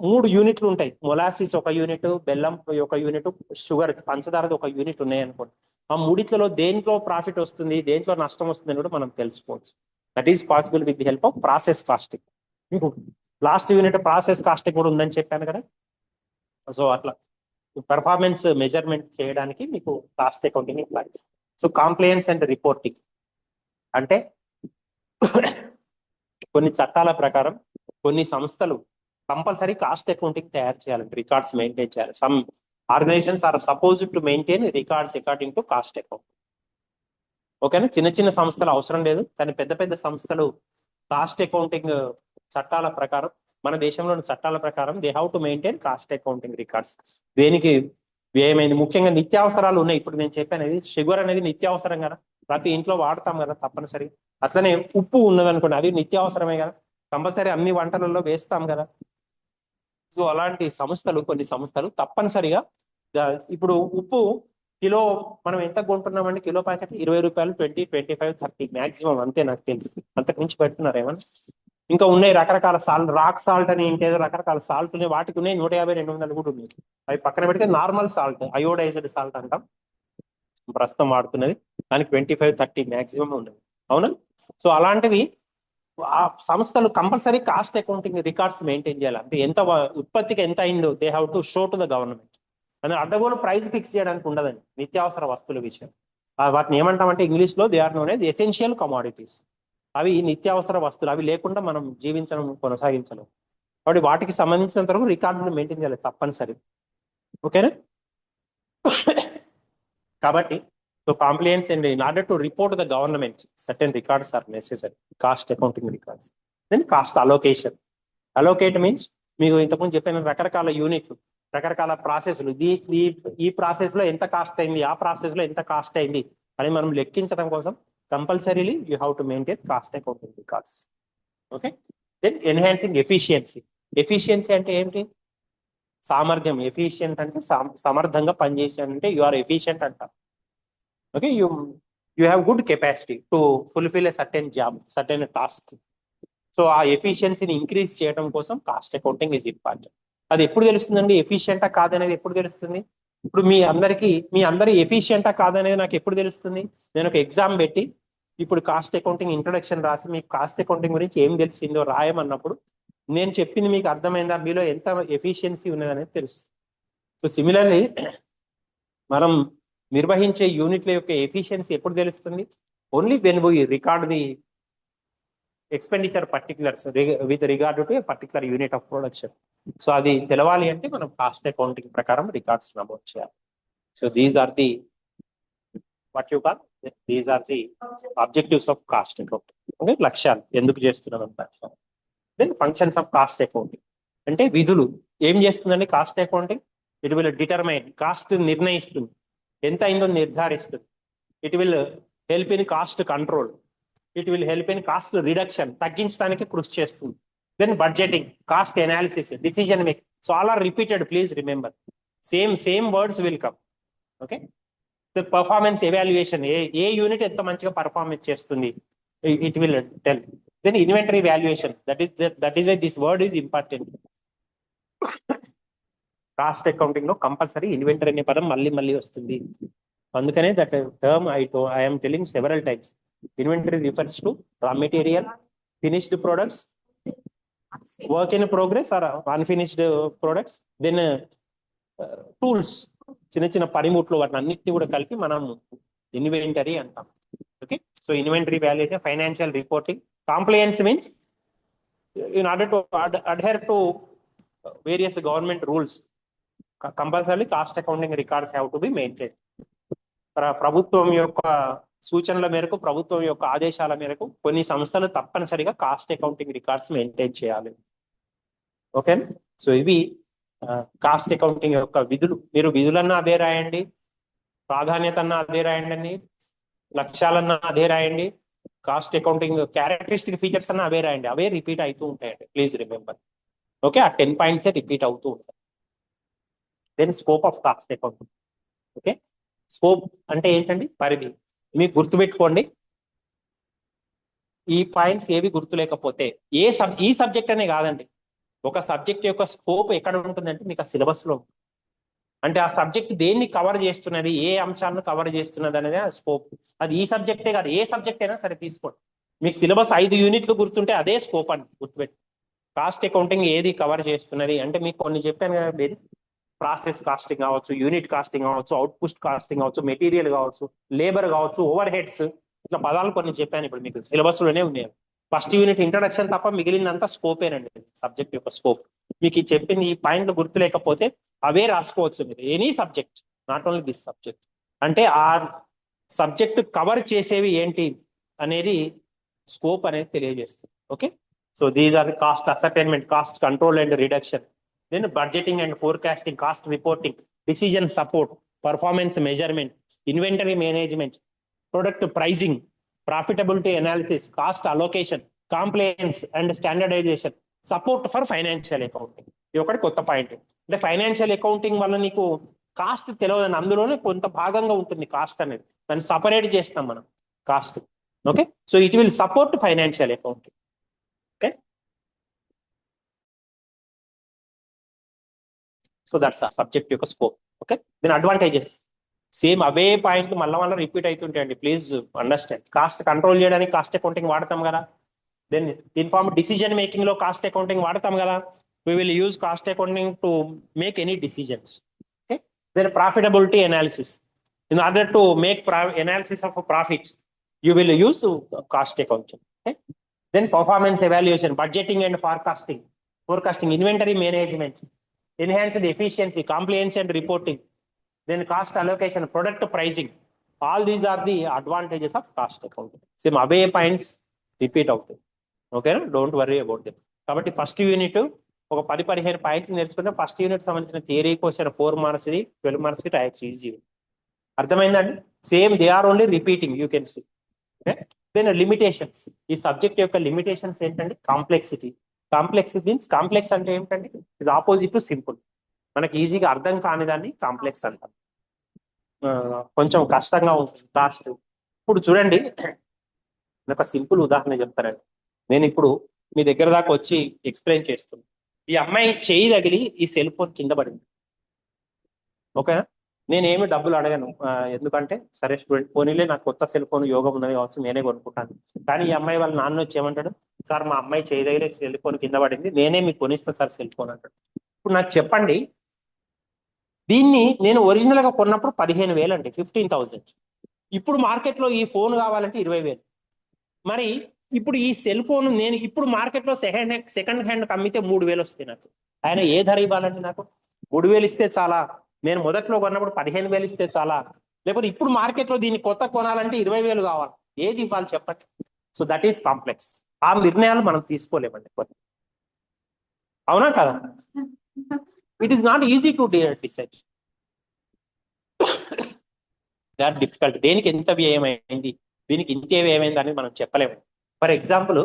3 యూనిట్లు ఉంటాయి. మొలాసిస్ ఒక యూనిట్, బెల్లం ఒక యూనిట్, షుగర్ పంచదారది ఒక యూనిట్ ఉన్నాయి అనుకోండి. ఆ మూడిట్లలో దేంట్లో ప్రాఫిట్ వస్తుంది, దేంట్లో నష్టం వస్తుంది అని కూడా మనం తెలుసుకోవచ్చు. That is possible with the help of process casting. మీకు లాస్ట్ యూనిట్ ప్రాసెస్ కాస్టింగ్ కూడా ఉందని చెప్పాను కదా. సో అట్లా పెర్ఫార్మెన్స్ మెజర్మెంట్ చేయడానికి మీకు cost accounting impart. So compliance and reporting అంటే కొన్ని చట్టాల ప్రకారం కొన్ని సంస్థలు కంపల్సరీ కాస్ట్ అకౌంటింగ్ తయారు చేయాలంటే, రికార్డ్స్ మెయింటైన్ చేయాలి. Some organisations are supposed to maintain records according to cost account. ఓకేనా, చిన్న చిన్న సంస్థలు అవసరం లేదు, కానీ పెద్ద పెద్ద సంస్థలు కాస్ట్ అకౌంటింగ్ చట్టాల ప్రకారం, మన దేశంలోని చట్టాల ప్రకారం they have to maintain cost accounting records. దేనికి వ్యయమైంది, ముఖ్యంగా నిత్యావసరాలు ఉన్నాయి. ఇప్పుడు నేను చెప్పాను, ఇది షుగర్ అనేది నిత్యావసరం కదా, ప్రతి ఇంట్లో వాడతాం కదా తప్పనిసరి. అట్లనే ఉప్పు ఉన్నదనుకోండి, అది నిత్యావసరమే కదా, కంపల్సరీ అన్ని వంటలలో వేస్తాం కదా. సో అలాంటి సంస్థలు, కొన్ని సంస్థలు తప్పనిసరిగా ఇప్పుడు ఉప్పు కిలో మనం ఎంత కొంటున్నామండి, కిలో ప్యాకెట్ 20 రూపాయలు, 20, 25, 30 మాక్సిమం, అంతే నాకు తెలుసు. అంతకు మించి పెడుతున్నారు ఏమన్నా? ఇంకా ఉన్నాయి రకరకాల సాల్ట్, రాక్ సాల్ట్ అని ఇంకేదో రకరకాల సాల్ట్ ఉన్నాయి, వాటికి ఉన్నాయి 150, 200 కూడా ఉన్నాయి. అవి పక్కన పెడితే నార్మల్ సాల్ట్, అయోడైజ్డ్ సాల్ట్ అంటాం ప్రస్తుతం వాడుతున్నది, దానికి 25, 30 మాక్సిమం ఉన్నది. అవునా? సో అలాంటివి ఆ సంస్థలు compulsory cost accounting records maintain చేయాలి. అంటే ఎంత ఉత్పత్తికి ఎంత అయిందో they have to show to the government. అని అడ్డగోలు ప్రైస్ ఫిక్స్ చేయడానికి ఉండదండి నిత్యావసర వస్తువుల విషయం. వాటిని ఏమంటామంటే ఇంగ్లీష్ లో they are known as essential commodities. అవి నిత్యావసర వస్తువులు, అవి లేకుండా మనం జీవించడం కొనసాగించడం. కాబట్టి వాటికి సంబంధించినంత వరకు రికార్డును మెయింటైన్ చేయాలి తప్పనిసరి. ఓకేనా? కాబట్టి so compliance and in order to report the government certain records are necessary. Cost accounting records. Then cost allocation. Allocate means మీకు ఇంతకుముందు చెప్పిన రకరకాల యూనిట్లు, రకరకాల ప్రాసెస్లు, ఈ ప్రాసెస్ లో ఎంత కాస్ట్ అయింది, ఆ ప్రాసెస్ లో ఎంత కాస్ట్ అయింది అని మనం లెక్కించడం కోసం compulsorily you have to maintain cost accounting records. Okay. Then enhancing efficiency. Efficiency అంటే ఏంటి? సామర్థ్యం. ఎఫిషియంట్ అంటే సమర్థంగా పనిచేసి అంటే యు ఆర్ ఎఫిషియంట్ అంట. Okay, you have good capacity to fulfil a certain job, certain task. So ఆ ఎఫిషియన్సీని ఇంక్రీజ్ చేయడం కోసం కాస్ట్ అకౌంటింగ్ ఈజ్ ఇంపార్టెంట్. అది ఎప్పుడు తెలుస్తుందండి ఎఫిషియంటా కాదనేది ఎప్పుడు తెలుస్తుంది? ఇప్పుడు మీ అందరి ఎఫిషియంటా కాదనేది నాకు ఎప్పుడు తెలుస్తుంది? నేను ఒక ఎగ్జామ్ పెట్టి ఇప్పుడు కాస్ట్ అకౌంటింగ్ ఇంట్రొడక్షన్ రాసి మీకు కాస్ట్ అకౌంటింగ్ గురించి ఏం తెలిసిందో రాయమన్నప్పుడు నేను చెప్పింది మీకు అర్థమైందా, మీలో ఎంత ఎఫిషియన్సీ ఉన్నదనేది తెలుస్తుంది. సో సిమిలర్లీ మనం నిర్వహించే యూనిట్ల యొక్క ఎఫిషియన్సీ ఎప్పుడు తెలుస్తుంది? Only when we record the expenditure particulars with regard to a particular unit of production. So అది తెలవాలి అంటే మనం కాస్ట్ అకౌంటింగ్ ప్రకారం రికార్డ్స్ నమోదు చేయాలి. So these are the these are the objectives of cost accounting. Okay, లక్ష్యాలు ఎందుకు చేస్తున్నాం అంటారు. Then functions of cost accounting అంటే విధులు. ఏం చేస్తుందండి cost accounting? It will determine, cost నిర్ణయిస్తుంది, ఎంత అయిందో నిర్ధారిస్తుంది. It will help in cost control, it will help in cost reduction, తగ్గించడానికి కృషి చేస్తుంది. Then budgeting, cost analysis, decision making. So all are repeated, please remember. Same words will come. Okay. Performance evaluation, ఏ unit ఎంత మంచిగా performance చేస్తుంది, it will tell. Then inventory valuation, that is why this word is important. Cost accounting లో compulsory inventory అనే పదం మళ్ళీ వస్తుంది. అందుకనే that term I'm telling several times. Inventory refers to raw material, finished products, work in progress or unfinished products, then tools, చిన్న పనిముట్లు, వాటిని అన్నిటిని కూడా కలిపి మనం ఇన్వెంటరీ అంటాం. Okay. So inventory valuation, financial reporting. Compliance means in order to adhere to various government rules compulsory cost accounting records have to be maintain. ప్రభుత్వం యొక్క సూచనల మేరకు, ప్రభుత్వం యొక్క ఆదేశాల మేరకు కొన్ని సంస్థలు తప్పనిసరిగా కాస్ట్ అకౌంటింగ్ రికార్డ్స్ మెయింటైన్ చేయాలి. ఓకే. సో ఇవి కాస్ట్ అకౌంటింగ్ యొక్క విధులు. మీరు విధులన్నా అదే రాయండి, ప్రాధాన్యత అన్నా అదే రాయండి, లక్ష్యాలన్నా అదే రాయండి, కాస్ట్ అకౌంటింగ్ క్యారెక్టరిస్టిక్ ఫీచర్స్ అన్నా అవే రాయండి. అవే రిపీట్ అవుతూ ఉంటాయండి, ప్లీజ్ రిమెంబర్. ఓకే, ఆ 10 పాయింట్సే రిపీట్ అవుతూ ఉంటాయి. Then scope of cost accounting. Okay, scope అంటే ఏంటండి? పరిధి. మీకు గుర్తుపెట్టుకోండి, ఈ పాయింట్స్ ఏవి గుర్తులేకపోతే ఈ సబ్జెక్ట్ అనే కాదండి, ఒక సబ్జెక్ట్ యొక్క స్కోప్ ఎక్కడ ఉంటుందంటే మీకు ఆ సిలబస్ లో. అంటే ఆ సబ్జెక్ట్ దేన్ని కవర్ చేస్తున్నది, ఏ అంశాలను కవర్ చేస్తున్నది అనేది ఆ స్కోప్. అది ఈ సబ్జెక్టే కాదు, ఏ సబ్జెక్ట్ అయినా సరే తీసుకోండి. మీకు సిలబస్ 5 యూనిట్లు గుర్తుంటే అదే స్కోప్ అని గుర్తుపెట్టి. కాస్ట్ అకౌంటింగ్ ఏది కవర్ చేస్తున్నది అంటే మీకు కొన్ని చెప్పాను కదా, మీరు ప్రాసెస్ కాస్టింగ్ కావచ్చు, యూనిట్ కాస్టింగ్ కావచ్చు, అవుట్పుట్ కాస్టింగ్ కావచ్చు, మెటీరియల్ కావచ్చు, లేబర్ కావచ్చు, ఓవర్ హెడ్స్, ఇట్లా పదాలు కొన్ని చెప్పాను. ఇప్పుడు మీకు సిలబస్ లోనే ఉన్నాయి. ఫస్ట్ యూనిట్ ఇంట్రడక్షన్ తప్ప మిగిలినంతా స్కోపేనండి, సబ్జెక్ట్ యొక్క స్కోప్. మీకు చెప్పింది ఈ పాయింట్లు గుర్తు లేకపోతే అవే రాసుకోవచ్చు మీరు, any subject, not only this subject. అంటే ఆ సబ్జెక్ట్ కవర్ చేసేవి ఏంటి అనేది స్కోప్ అనేది తెలియజేస్తుంది. Okay. So these are the cost ascertainment, cost control and reduction, then budgeting and forecasting, cost reporting, decision support, performance measurement, inventory management, product pricing, profitability analysis, cost allocation, compliance and standardisation, support for financial accounting. ఇది ఒకటి కొత్త point. అంటే financial accounting వల్ల నీకు cost తెలియదు, అందులోనే కొంత భాగంగా ఉంటుంది కాస్ట్ అనేది, దాన్ని సపరేట్ చేస్తాం మనం cost. Okay. So it will support financial accounting. Okay. So that's subject యొక్క స్కోప్. ఓకే, దీని అడ్వాంటేజెస్ సేమ్ అవే పాయింట్లు మళ్ళీ రిపీట్ అవుతుంటాయండి. Please understand. కాస్ట్ కంట్రోల్ చేయడానికి కాస్ట్ అకౌంటింగ్ వాడతాం కదా. దెన్ ఇన్ఫార్మ్ డిసిజన్ మేకింగ్ లో కాస్ట్ అకౌంటింగ్ వాడతాం కదా. we will use cost accounting to make any decisions. Okay, then profitability analysis. In order to make analysis of a profit, you will use cost accounting. Okay, then performance evaluation, budgeting and forecasting, inventory management, enhanced efficiency, compliance and reporting, then cost allocation, product pricing. All these are the advantages of cost accounting. Same away points repeat out there. Okay, don't worry about them. కాబట్టి first unit ఒక 10-15 పాయింట్లు నేర్చుకుంటే first unit సంబంధించిన theory question 4 marks 12 marks రాయొచ్చు easy. అర్థమైందండి? Same they are only repeating, you can see. Then limitations. ఈ subject యొక్క limitations ఏంటంటే కాంప్లెక్సిటీ. కాంప్లెక్స్ మీన్స్, కాంప్లెక్స్ అంటే ఏంటంటే ఇస్ ఆపోజిట్ టు సింపుల్. మనకి ఈజీగా అర్థం కాని దాన్ని కాంప్లెక్స్ అంటాం. కొంచెం కష్టంగా ఉంటుంది కాస్ట్. ఇప్పుడు చూడండి, ఒక సింపుల్ ఉదాహరణ చెప్తానండి. నేను ఇప్పుడు మీ దగ్గర దాకా వచ్చి ఎక్స్ప్లెయిన్ చేస్తున్నాను. ఈ అమ్మాయి చేయి తగిలి ఈ సెల్ ఫోన్ కింద పడింది. ఓకేనా? నేనేమి డబ్బులు అడగను, ఎందుకంటే సరే స్టూడెంట్ పోనీలే, నాకు కొత్త సెల్ ఫోన్ యోగం ఉన్నది కావచ్చు, నేనే కొనుక్కుంటాను. కానీ ఈ అమ్మాయి వాళ్ళ నాన్న వచ్చి ఏమంటాడు, సార్ మా అమ్మాయి చేయి తగిలి సెల్ ఫోన్ కింద పడింది, నేనే మీకు కొనిస్తా సార్ సెల్ ఫోన్ అంటాడు. ఇప్పుడు నాకు చెప్పండి, దీన్ని నేను ఒరిజినల్ గా కొన్నప్పుడు 15,000 అండి, 15,000. ఇప్పుడు మార్కెట్లో ఈ ఫోన్ కావాలంటే 20,000. మరి ఇప్పుడు ఈ సెల్ ఫోన్ నేను ఇప్పుడు మార్కెట్లో సెకండ్ హ్యాండ్ అమ్మితే 3,000 వస్తాయి నాకు. ఆయన ఏ ధర ఇవ్వాలండి నాకు? 3,000 ఇస్తే చాలా? నేను మొదట్లో కొన్నప్పుడు 15,000 ఇస్తే చాలా? లేకపోతే ఇప్పుడు మార్కెట్లో దీన్ని కొత్త కొనాలంటే 20,000 కావాలి? ఏది ఇవ్వాలి చెప్పండి? So that is complex. ఆ నిర్ణయాలు మనం తీసుకోలేమండి కొన్ని. అవునా కదా? It is not easy to decide. That difficult. దేనికి ఎంత వ్యయం అయింది, దీనికి ఇంతే వ్యయమైంది అనేది మనం చెప్పలేము. ఫర్ ఎగ్జాంపుల్,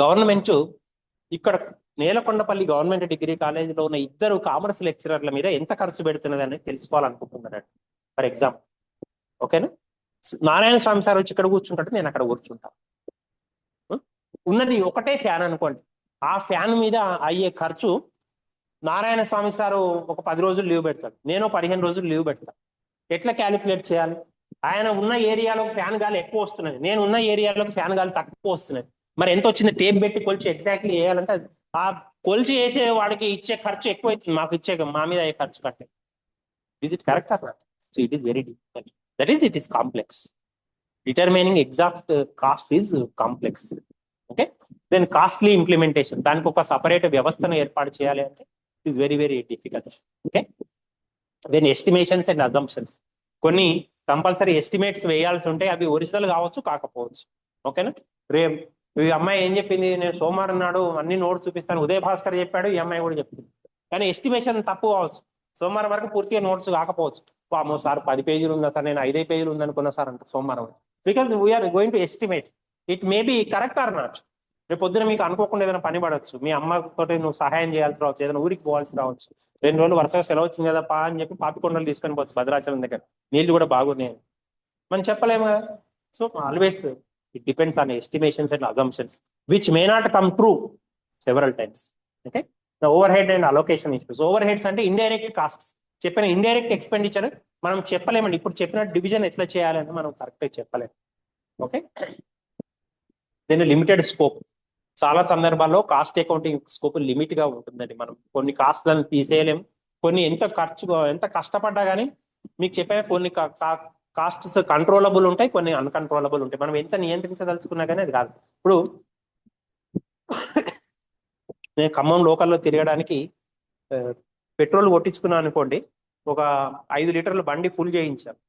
గవర్నమెంట్ ఇక్కడ నేలకొండపల్లి గవర్నమెంట్ డిగ్రీ కాలేజీలో ఉన్న 2 కామర్స్ లెక్చరర్ల మీద ఎంత ఖర్చు పెడుతున్నది అనేది తెలుసుకోవాలనుకుంటున్నాడు. ఫర్ ఎగ్జాంపుల్, ఓకేనా? నారాయణ స్వామి సార్ వచ్చి ఇక్కడ కూర్చుంటాడు, నేను అక్కడ కూర్చుంటాను. ఉన్నది ఒకటే ఫ్యాన్ అనుకోండి, ఆ ఫ్యాన్ మీద అయ్యే ఖర్చు నారాయణ స్వామి సారు ఒక 10 రోజులు లీవ్ పెడతాడు, నేను 15 రోజులు లీవ్ పెడతాను. ఎట్లా క్యాలిక్యులేట్ చేయాలి? ఆయన ఉన్న ఏరియాలో ఫ్యాన్ గాలి ఎక్కువ వస్తున్నది, నేను ఉన్న ఏరియాలోకి ఫ్యాన్ గాలి తక్కువ వస్తున్నది. మరి ఎంత వచ్చింది టేప్ పెట్టి కొలిచి ఎగ్జాక్ట్లీ వేయాలంటే ఆ కొలిచి వేసే వాడికి ఇచ్చే ఖర్చు ఎక్కువ అవుతుంది, మాకు ఇచ్చే మా మీద అయ్యే ఖర్చు కట్టే. Is it correct or not? So it is very difficult. That is it is complex. Determining exact cost is complex. Okay, then costly implementation. దానికి ఒక సపరేట్ వ్యవస్థను ఏర్పాటు చేయాలి అంటే it is very very difficult. Okay, then estimations and assumptions. కొన్ని compulsory estimates వేయాల్సి ఉంటాయి, అవి ఒరిజినల్ కావచ్చు కాకపోవచ్చు. ఓకేనా? రేపు ఈ అమ్మాయి ఏం చెప్పింది, నేను సోమవారం నాడు అన్ని నోట్స్ చూపిస్తాను, ఉదయ్ భాస్కర్ చెప్పాడు, ఈ అమ్మాయి కూడా చెప్పింది. కానీ ఎస్టిమేషన్ తప్పు కావచ్చు, సోమవారం వరకు పూర్తిగా నోట్స్ కాకపోవచ్చు. అమ్మో సార్ 10 పేజీలు ఉందా సార్, నేను 5 పేజీలు ఉందనుకున్నా సార్ అంటే సోమవారం. Because we're going to estimate, it may be correct or not. రేపు పొద్దున మీకు అనుకోకుండా ఏదైనా పని పడవచ్చు, మీ అమ్మతో నువ్వు సహాయం చేయాల్సి రావచ్చు, ఏదైనా ఊరికి పోవాల్సి రావచ్చు. 2 రోజులు వరుసగా సెలవు వచ్చింది కదా పా అని చెప్పి పాపికొండలు తీసుకొని పోవచ్చు భద్రాచలం దగ్గర, నీళ్లు కూడా బాగున్నాయి మనం చెప్పలేము కదా. So always it depends on estimations and assumptions which may not come true several times. Okay, the over head and allocation issues. Over heads అంటే ఇండైరెక్ట్ కాస్ట్స్. చెప్పిన ఇండైరెక్ట్ ఎక్స్పెండిచర్ మనం చెప్పలేమండి, ఇప్పుడు చెప్పిన డివిజన్ ఎట్లా చేయాలని మనం కరెక్ట్గా చెప్పలేము. Okay, then limited scope. చాలా సందర్భాల్లో కాస్ట్ అకౌంటింగ్ స్కోప్ లిమిట్ గా ఉంటుందండి. మనం కొన్ని కాస్ట్లను తీసేయలేము, కొన్ని ఎంత కష్టపడ్డా కానీ మీకు చెప్పిన కొన్ని కాస్ట్స్ కంట్రోలబుల్ ఉంటాయి, కొన్ని అన్కంట్రోలబుల్ ఉంటాయి. మనం ఎంత నియంత్రించదలుచుకున్నా కానీ అది కాదు. ఇప్పుడు నేను ఖమ్మం లోకల్లో తిరగడానికి పెట్రోల్ కొట్టించుకున్నాను అనుకోండి, ఒక 5 లీటర్ల బండి ఫుల్ చేయించాను.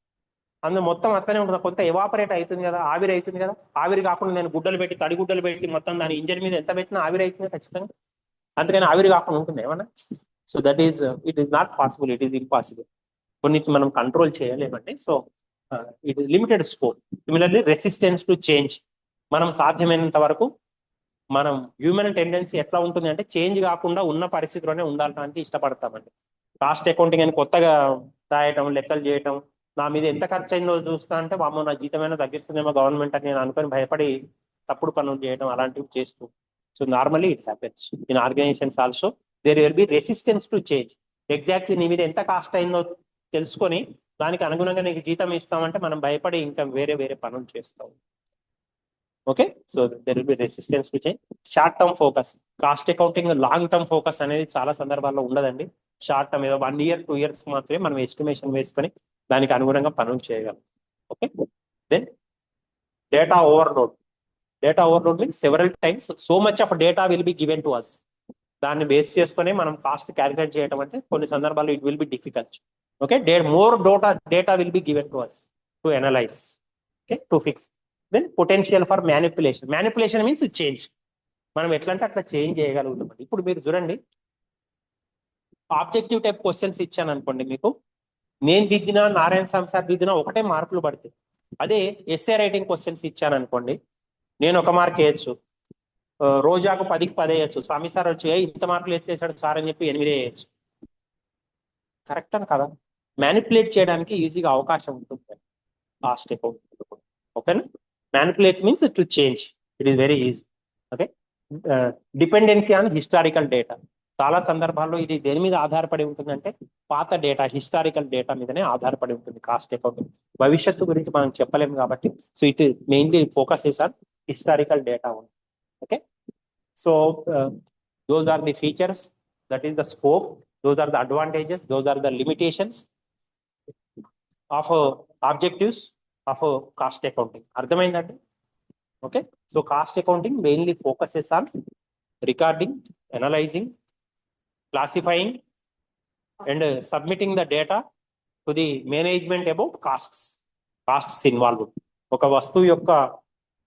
అందులో మొత్తం అట్లనే ఉంటుంది, కొంత ఎవాపరేట్ అవుతుంది కదా, ఆవిరి అవుతుంది కదా. ఆవిరి కాకుండా నేను గుడ్డలు పెట్టి తడి గుడ్డలు పెట్టి మొత్తం దాని ఇంజన్ మీద ఎంత పెట్టినా ఆవిరి అవుతుంది ఖచ్చితంగా. అందుకని ఆవిరి కాకుండా ఉంటుంది ఏమన్నా. So that is it is not possible, it is impossible. కొన్నిటి మనం కంట్రోల్ చేయలేమండి. So it is limited scope. Similarly resistance to change. మనం సాధ్యమైనంత వరకు మనం హ్యూమన్ టెండెన్సీ ఎట్లా ఉంటుంది అంటే చేంజ్ కాకుండా ఉన్న పరిస్థితిలోనే ఉండాలని ఇష్టపడతామండి. కాస్ట్ అకౌంటింగ్ అని కొత్తగా రాయటం, లెక్కలు చేయటం, నా మీద ఎంత ఖర్చు అయిందో చూస్తా అంటే వామ్మో నా జీతమైనా తగ్గిస్తుందేమో గవర్నమెంట్ అని నేను అనుకొని భయపడి తప్పుడు పనులు చేయడం అలాంటివి చేస్తూ. So normally it happens in organisations also. There will be resistance to change. Exactly నీ మీద ఎంత కాస్ట్ అయిందో తెలుసుకొని దానికి అనుగుణంగా నీకు జీతం ఇస్తామంటే మనం భయపడి ఇంకా వేరే వేరే పనులు చేస్తాం. Okay, so there will be resistance to change. Short term focus. Cost accounting long term focus అనేది చాలా సందర్భాల్లో ఉండదండి. షార్ట్ టర్మ్ ఏదో 1 year 2 years మాత్రమే మనం ఎస్టిమేషన్ వేసుకొని దానికి అనుగుణంగా పనులు చేయగలం. Okay, then data overload. Data overload means several times so much of data will be given to us. దాన్ని బేస్ చేసుకొని మనం కాస్ట్ క్యాలిక్యులేట్ చేయడం అంటే కొన్ని సందర్భాల్లో it will be difficult. Okay, more data will be given to us to analyse. Okay, to fix. Then potential for manipulation. Manipulation means change. మనం ఎట్లా అంటే అట్లా చేంజ్ చేయగలుగుతాం. ఇప్పుడు మీరు చూడండి, ఆబ్జెక్టివ్ టైప్ క్వశ్చన్స్ ఇచ్చాను అనుకోండి, మీకు నేను దిద్దినా నారాయణ స్వామి సార్ దిద్దినా ఒకటే మార్కులు పడతాయి. అదే ఎస్ఏ రైటింగ్ క్వశ్చన్స్ ఇచ్చాను అనుకోండి, నేను 1 మార్క్ వేయచ్చు, రోజాకు 10కి 10 వేయచ్చు, స్వామి సార్ వచ్చి ఇంత మార్కులు వేసేసాడు సార్ అని చెప్పి 8 వేయచ్చు. కరెక్ట్ అని కదా? మ్యానిపులేట్ చేయడానికి ఈజీగా అవకాశం ఉంటుంది కాస్ట్ అకౌంట్. ఓకేనా? Manipulate means to change, it is very easy. Okay, dependency on historical data. చాలా సందర్భాల్లో ఇది దేని మీద ఆధారపడి ఉంటుందంటే పాత డేటా, హిస్టారికల్ డేటా మీదనే ఆధారపడి ఉంటుంది కాస్ట్ అకౌంటింగ్. భవిష్యత్తు గురించి మనం చెప్పలేము కాబట్టి so it mainly focus is on historical data. Okay, so those are the features, that is the scope, those are the advantages, those are the limitations of objectives of cost accounting. అర్థమైందండి? Okay, so cost accounting mainly focuses on recording, analysing, classifying and submitting the data to the management about costs involved. ఒక వస్తువు యొక్క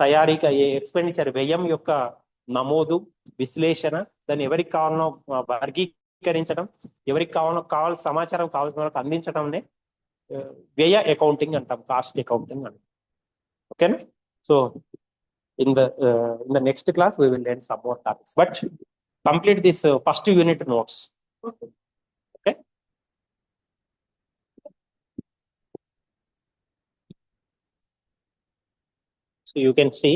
తయారీకి expenditure వ్యయం యొక్క నమోదు, విశ్లేషణ, దాన్ని ఎవరికి కావాలనో వర్గీకరించడం, ఎవరికి కావాల్సిన సమాచారం కావాల్సిన వాళ్ళకి అందించడంనే వ్యయ అకౌంటింగ్ అంటాం, కాస్ట్ అకౌంటింగ్ అంటాం. ఓకేనా? So in the next class we will learn some more topics, but complete this first unit notes. Okay, so you can see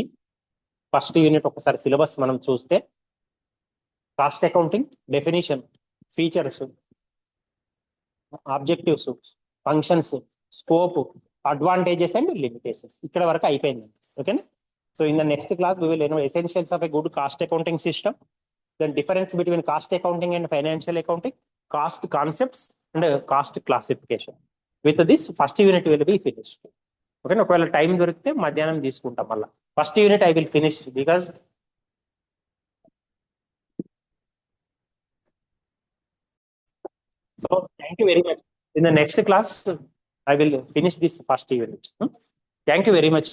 first unit ఒకసారి సిలబస్ మనం చూస్తే cost accounting definition, features, objectives, functions, scope, advantages and limitations ఇక్కడ వరకు అయిపోయింది. ఓకేనా? So in the next class we will learn essentials of a good cost accounting system, then difference between cost accounting and financial accounting, cost concepts and cost classification. With this first unit will be finished. Okay, ఒకవేళ time దొరికితే మధ్యాహ్నం తీసుకుంటాం. మళ్ళీ first unit I will finish because so thank you very much. In the next class I will finish this first unit. Thank you very much.